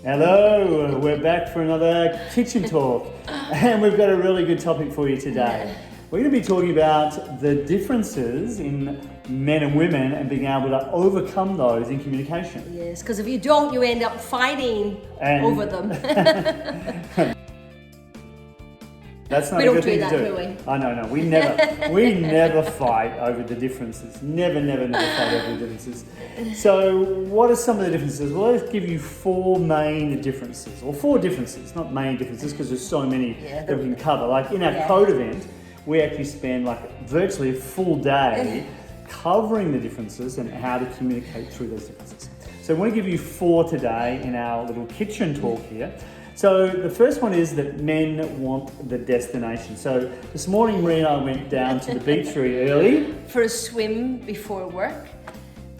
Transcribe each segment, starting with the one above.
Hello, we're back for another kitchen talk, and we've got a really good topic for you today. We're going to be talking about the differences in men and women and being able to overcome those in communication. Yes, because if you don't, you end up fighting over them. That's not we a don't good thing do that, to do. do we? Oh no, we never fight over the differences. Never fight over the differences. So what are some of the differences? Well, let's give you four main differences, or four differences, not main differences, because there's so many that we can cover. Like in our code event, we actually spend like virtually a full day covering the differences and how to communicate through those differences. So I want to give you four today in our little kitchen talk here. So the first one is that men want the destination. So this morning, Marie and I went down to the beach very early. For a swim before work,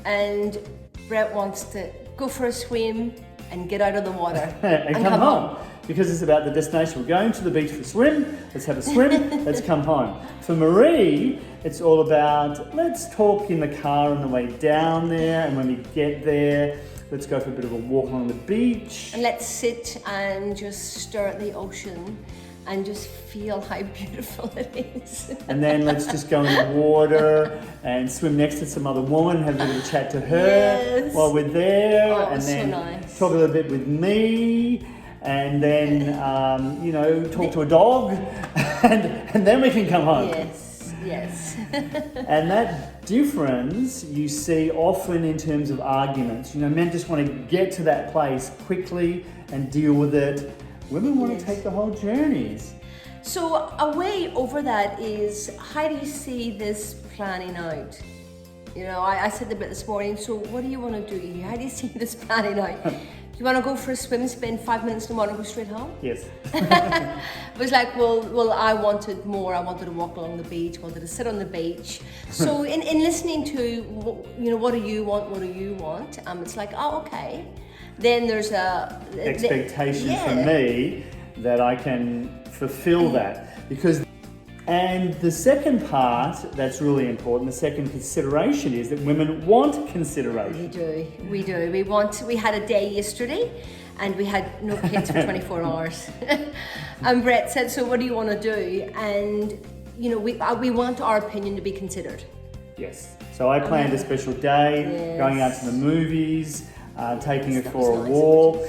and Brett wants to go for a swim and get out of the water and come home. Because it's about the destination. We're going to the beach for a swim, let's have a swim, let's come home. For Marie, it's all about, let's talk in the car on the way down there, and when we get there, let's go for a bit of a walk along the beach. And let's sit and just stare at the ocean and just feel how beautiful it is. And then let's just go in the water and swim next to some other woman, have a bit of a chat to her while we're there. And then talk a little bit with me. And then, talk to a dog. and then we can come home. Yes. And that difference you see often in terms of arguments. Men just want to get to that place quickly and deal with it. Women want to take the whole journeys. So a way over that is, how do you see this planning out? I said a bit this morning, so what do you want to do here? How do you see this planning out? Do you want to go for a swim, spend 5 minutes in the morning, go straight home? Yes. It was like, well, I wanted more. I wanted to walk along the beach, wanted to sit on the beach. So in listening to, what do you want? It's like, oh, okay. Then there's a expectation from me that I can fulfill that. And the second part that's really important, the second consideration, is that women want consideration. We do. We had a day yesterday and we had no kids for 24 hours. And Brett said, so what do you want to do? And, we want our opinion to be considered. Yes. So I planned a special day, going out to the movies, taking her for a walk,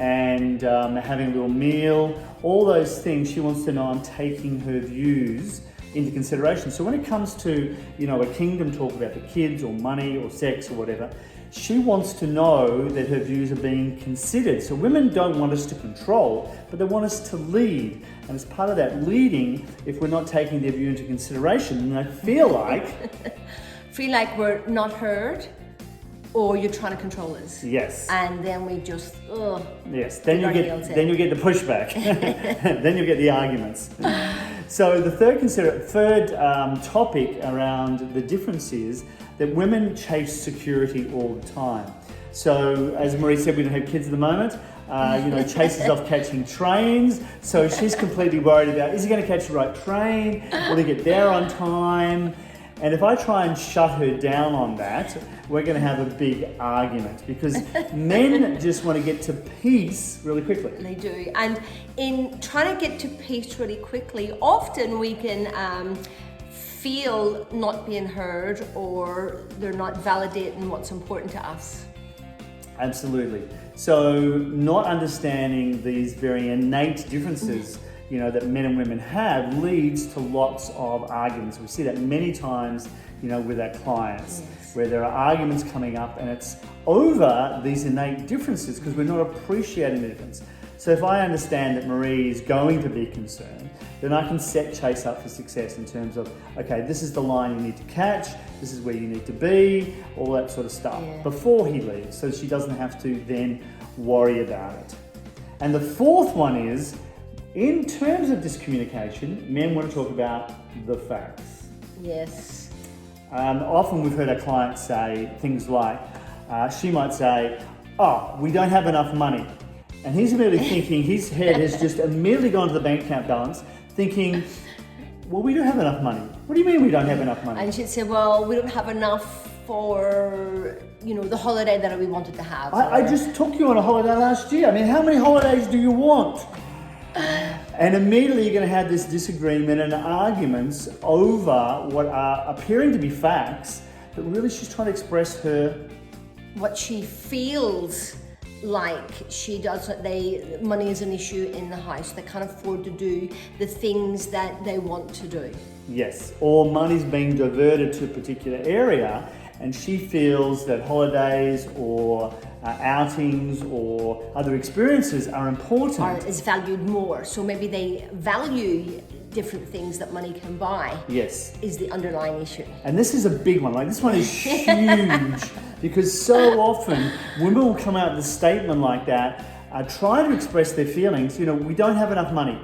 and having a little meal. All those things, she wants to know I'm taking her views into consideration. So when it comes to, a kingdom talk about the kids or money or sex or whatever, she wants to know that her views are being considered. So women don't want us to control, but they want us to lead. And as part of that leading, if we're not taking their view into consideration, then they feel like we're not heard, or you're trying to control us. Yes. And then we just, yes, then you get the pushback. Then you get the arguments. So the third topic around the difference is that women chase security all the time. So as Marie said, we don't have kids at the moment. Chases off catching trains. So she's completely worried about, is he going to catch the right train? Will he get there on time? And if I try and shut her down on that, we're going to have a big argument, because men just want to get to peace really quickly. They do. And in trying to get to peace really quickly, often we can feel not being heard, or they're not validating what's important to us. Absolutely. So not understanding these very innate differences that men and women have leads to lots of arguments. We see that many times, with our clients, where there are arguments coming up, and it's over these innate differences because we're not appreciating the difference. So if I understand that Marie is going to be concerned, then I can set Chase up for success in terms of, okay, this is the line you need to catch, this is where you need to be, all that sort of stuff before he leaves, so she doesn't have to then worry about it. And the fourth one is, in terms of discommunication, men want to talk about the facts. Yes. Often we've heard our clients say things like, she might say, we don't have enough money. And he's immediately thinking, his head has just immediately gone to the bank account balance, thinking, well, we don't have enough money. What do you mean we don't have enough money? And she'd say, well, we don't have enough for, you know, the holiday that we wanted to have. I just took you on a holiday last year. I mean, how many holidays do you want? And immediately you're going to have this disagreement and arguments over what are appearing to be facts, but really she's trying to express what she feels like she doesn't. Money is an issue in the house. They can't afford to do the things that they want to do. Yes, or money's being diverted to a particular area, and she feels that holidays or outings or other experiences are important. Or is valued more. So maybe they value different things that money can buy. Yes. Is the underlying issue. And this is a big one. Like, this one is huge because so often women will come out with a statement like that, try to express their feelings. You know, we don't have enough money.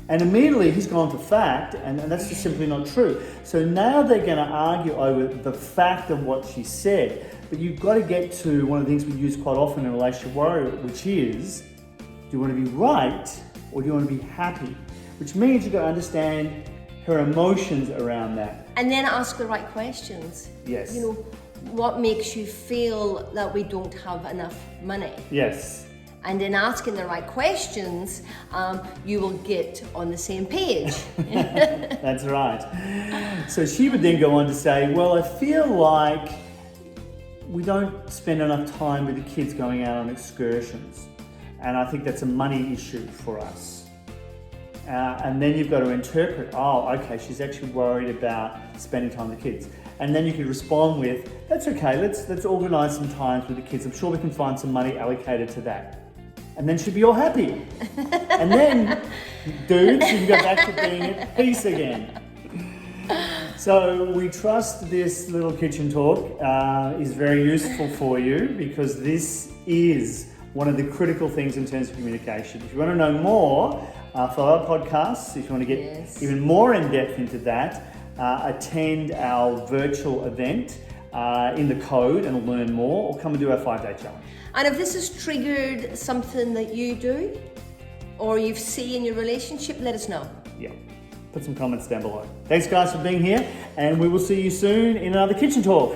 And immediately he's gone to fact, and that's just simply not true. So now they're going to argue over the fact of what she said. But you've got to get to one of the things we use quite often in relationship warrior, which is, do you want to be right or do you want to be happy? Which means you've got to understand her emotions around that. And then ask the right questions. Yes. You know, what makes you feel that we don't have enough money? Yes. And in asking the right questions, you will get on the same page. That's right. So she would then go on to say, well, I feel like we don't spend enough time with the kids going out on excursions. And I think that's a money issue for us. And then you've got to interpret, oh, okay, she's actually worried about spending time with the kids. And then you could respond with, that's okay, let's organise some times with the kids. I'm sure we can find some money allocated to that. And then she'd be all happy. And then, dudes, you can go back to being at peace again. So we trust this little kitchen talk is very useful for you, because this is one of the critical things in terms of communication. If you want to know more, follow our podcasts. If you want to get even more in depth into that, attend our virtual event in the code and learn more, or come and do our 5-day challenge. And if this has triggered something that you do or you've seen in your relationship, let us know. Yeah, put some comments down below. Thanks guys for being here, and we will see you soon in another kitchen talk.